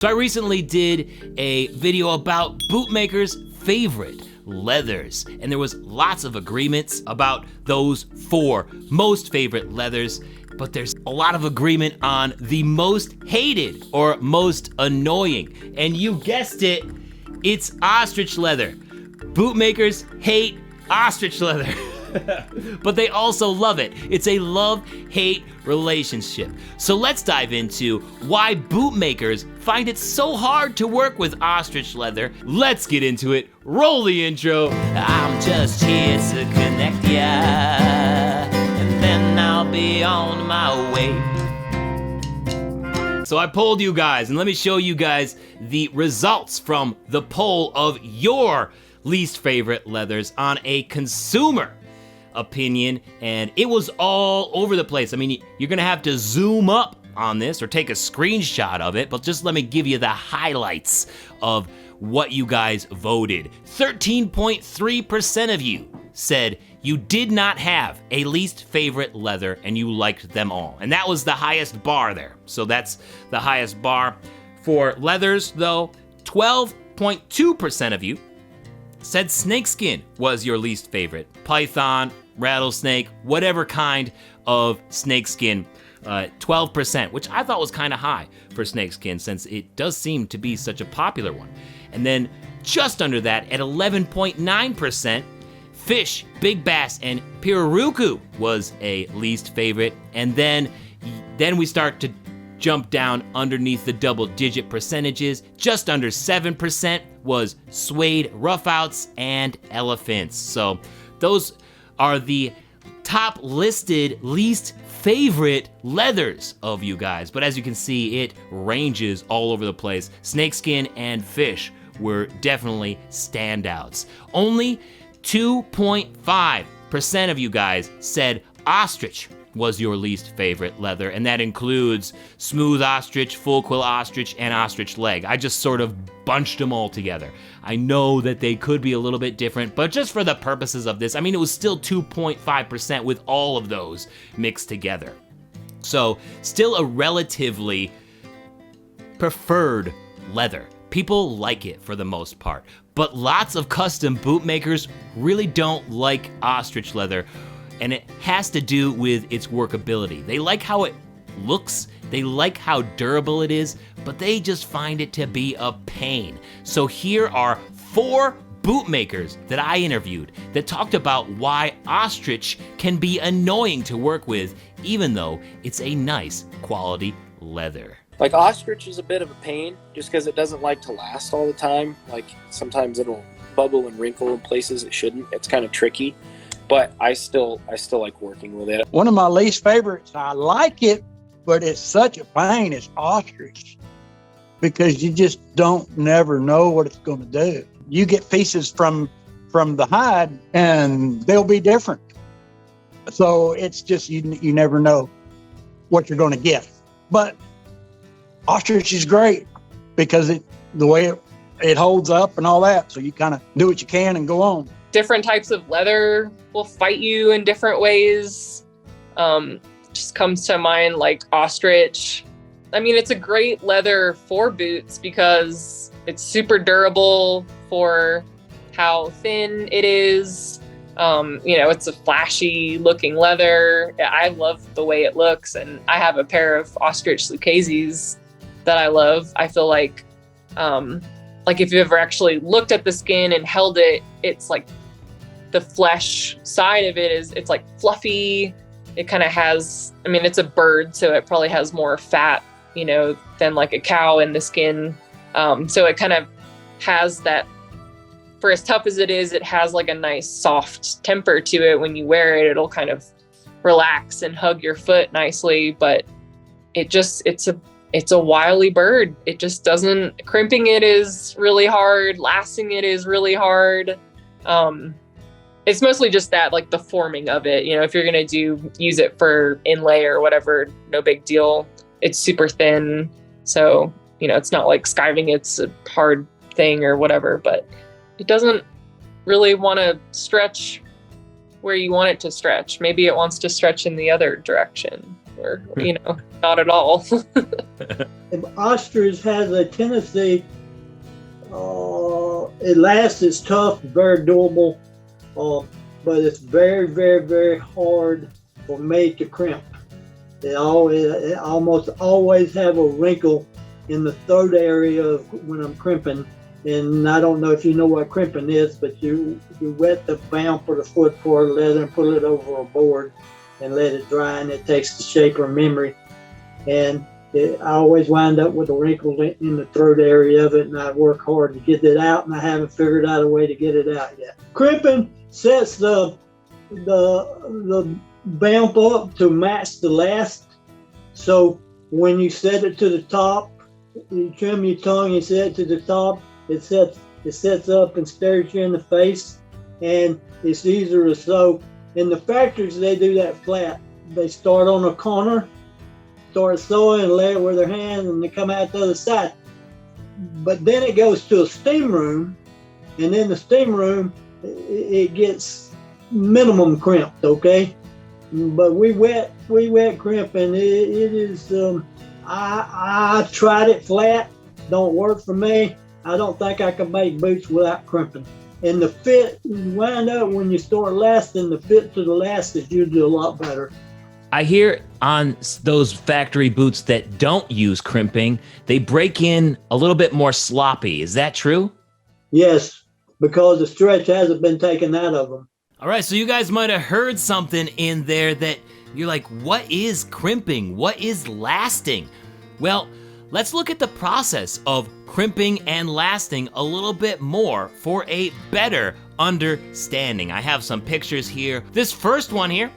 So I recently did a video about Bootmakers' favorite leathers, and there was lots of agreements about those 4 most favorite leathers, but there's a lot of agreement on the most hated or most annoying. And you guessed it, it's ostrich leather. Bootmakers hate ostrich leather. But they also love it. It's a love-hate relationship. So let's dive into why bootmakers find it so hard to work with ostrich leather. Let's get into it. Roll the intro. I'm just here to connect ya, and then I'll be on my way. So I polled you guys, and let me show you guys the results from the poll of your least favorite leathers on a consumer opinion, and it was all over the place. I mean, you're gonna have to zoom up on this or take a screenshot of it, but just let me give you the highlights of what you guys voted. 13.3% of you said you did not have a least favorite leather and you liked them all. And that was the highest bar there. So that's the highest bar. For leathers though, 12.2% of you said snakeskin was your least favorite. Python, rattlesnake, whatever kind of snakeskin, 12%, which I thought was kind of high for snakeskin since it does seem to be such a popular one. And then just under that, at 11.9%, fish, big bass, and pirarucu was a least favorite. And then we start to jump down underneath the double-digit percentages. Just under 7% was suede roughouts and elephants. So those are the top listed least favorite leathers of you guys. But as you can see, it ranges all over the place. Snakeskin and fish were definitely standouts. Only 2.5% of you guys said ostrich was your least favorite leather, and that includes smooth ostrich, full quill ostrich, and ostrich leg. I just sort of bunched them all together. I know that they could be a little bit different, but just for the purposes of this, I mean, it was still 2.5% with all of those mixed together. So still a relatively preferred leather. People like it for the most part, but lots of custom bootmakers really don't like ostrich leather, and it has to do with its workability. They like how it looks, they like how durable it is, but they just find it to be a pain. So here are 4 bootmakers that I interviewed that talked about why ostrich can be annoying to work with, even though it's a nice quality leather. Like ostrich is a bit of a pain just because it doesn't like to last all the time. Like sometimes it'll bubble and wrinkle in places it shouldn't. It's kind of tricky. But I still like working with it. One of my least favorites, I like it, but it's such a pain, is ostrich, because you just never know what it's going to do. You get pieces from the hide and they'll be different. So it's just, you never know what you're going to get. But ostrich is great because the way it holds up and all that. So you kind of do what you can and go on. Different types of leather will fight you in different ways. Just comes to mind like ostrich. I mean, it's a great leather for boots because it's super durable for how thin it is. It's a flashy looking leather. I love the way it looks, and I have a pair of ostrich Lucchese's that I love. I feel like if you've ever actually looked at the skin and held it, it's like the flesh side of it it's like fluffy. It kind of has, I mean, it's a bird, so it probably has more fat, than like a cow in the skin. So it kind of has that, for as tough as it is, it has like a nice soft temper to it. When you wear it, it'll kind of relax and hug your foot nicely, but it's a wily bird. It just doesn't, crimping it is really hard. Lasting it is really hard. It's mostly just that, like the forming of it, if you're going to use it for inlay or whatever, no big deal. It's super thin. So, it's not like skiving. It's a hard thing or whatever, but it doesn't really want to stretch where you want it to stretch. Maybe it wants to stretch in the other direction. or not at all. Ostrich has a tendency, it lasts, it's tough, very durable, but it's very, very, very hard for me to crimp. It almost always have a wrinkle in the throat area of when I'm crimping. And I don't know if you know what crimping is, but you wet the bamp or the foot for the leather and put it over a board and let it dry, and it takes the shape or memory. And I always wind up with a wrinkle in the throat area of it, and I work hard to get it out, and I haven't figured out a way to get it out yet. Crimping sets the bamp up to match the last. So when you set it to the top, you trim your tongue, you set it to the top, it sets up and stares you in the face, and it's easier to sew. In the factories, they do that flat. They start on a corner, start sewing and lay it with their hands, and they come out the other side. But then it goes to a steam room, and in the steam room, it gets minimum crimped, okay? But we wet crimping. It is, I tried it flat, don't work for me. I don't think I can make boots without crimping. And the fit, you wind up when you start lasting, the fit to the last is usually a lot better. I hear on those factory boots that don't use crimping, they break in a little bit more sloppy. Is that true? Yes, because the stretch hasn't been taken out of them. All right, so you guys might have heard something in there that you're like, what is crimping? What is lasting? Well, let's look at the process of crimping and lasting a little bit more for a better understanding. I have some pictures here. This first one here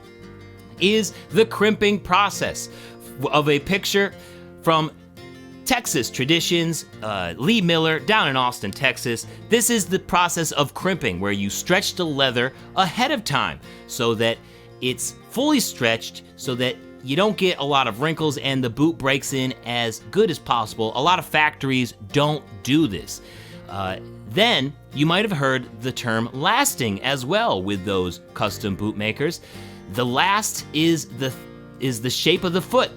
is the crimping process of a picture from Texas Traditions, Lee Miller down in Austin, Texas. This is the process of crimping, where you stretch the leather ahead of time so that it's fully stretched so that you don't get a lot of wrinkles and the boot breaks in as good as possible. A lot of factories don't do this. Then you might have heard the term lasting as well with those custom boot makers. The last is the shape of the foot.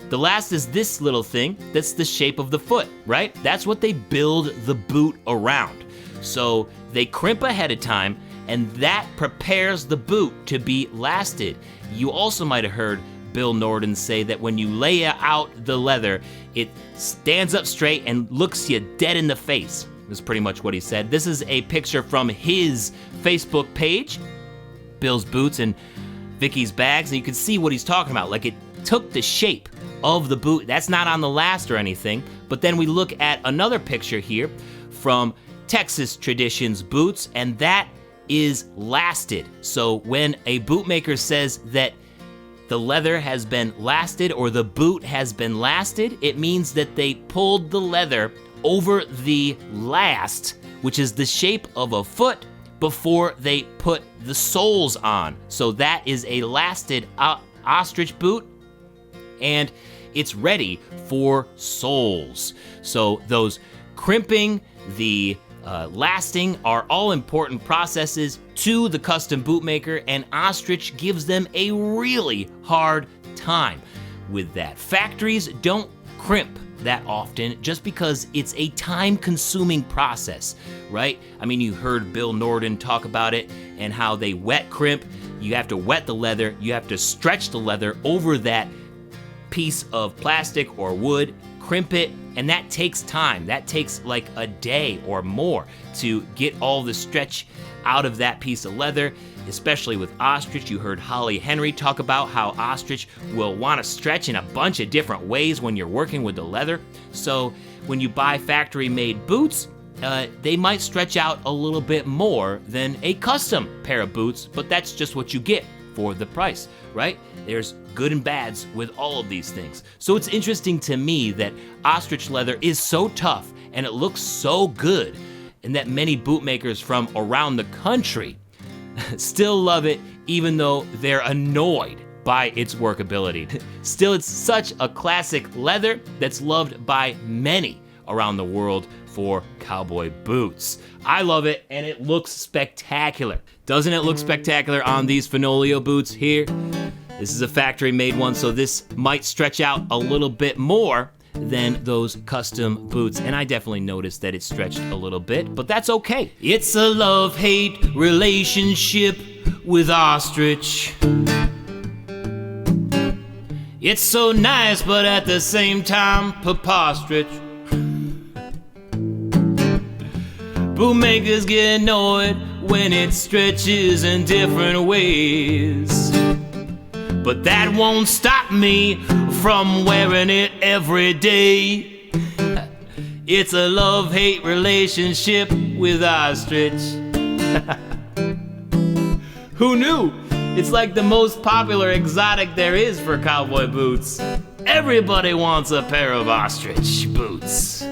The last is this little thing that's the shape of the foot, right? That's what they build the boot around. So they crimp ahead of time, and that prepares the boot to be lasted. You also might have heard Bill Nordan say that when you lay out the leather, it stands up straight and looks you dead in the face. That's pretty much what he said. This is a picture from his Facebook page, Bill's Boots and Vicky's Bags, and you can see what he's talking about. Like, it took the shape of the boot. That's not on the last or anything. But then we look at another picture here from Texas Traditions Boots, and that is lasted. So when a bootmaker says that the leather has been lasted or the boot has been lasted, it means that they pulled the leather over the last, which is the shape of a foot, before they put the soles on. So that is a lasted ostrich boot, and it's ready for soles. So those crimping, the lasting are all important processes to the custom bootmaker, and Ostrich gives them a really hard time with that. Factories don't crimp that often just because it's a time-consuming process, right? I mean, you heard Bill Nordan talk about it and how they wet crimp. You have to wet the leather, you have to stretch the leather over that piece of plastic or wood, crimp it, and that takes time. That takes like a day or more to get all the stretch out of that piece of leather, especially with Ostrich. You heard Holly Henry talk about how Ostrich will want to stretch in a bunch of different ways when you're working with the leather. So when you buy factory-made boots, they might stretch out a little bit more than a custom pair of boots, but that's just what you get for the price, right? There's good and bads with all of these things. So it's interesting to me that ostrich leather is so tough and it looks so good, and that many bootmakers from around the country still love it, even though they're annoyed by its workability. Still, it's such a classic leather that's loved by many around the world for cowboy boots. I love it, and it looks spectacular. Doesn't it look spectacular on these Fenolio boots here? This is a factory made one, so this might stretch out a little bit more than those custom boots. And I definitely noticed that it stretched a little bit, but that's okay. It's a love-hate relationship with Ostrich. It's so nice, but at the same time, preposterous. Bootmakers get annoyed when it stretches in different ways. But that won't stop me from wearing it every day. It's a love-hate relationship with Ostrich. Who knew? It's like the most popular exotic there is for cowboy boots. Everybody wants a pair of Ostrich boots.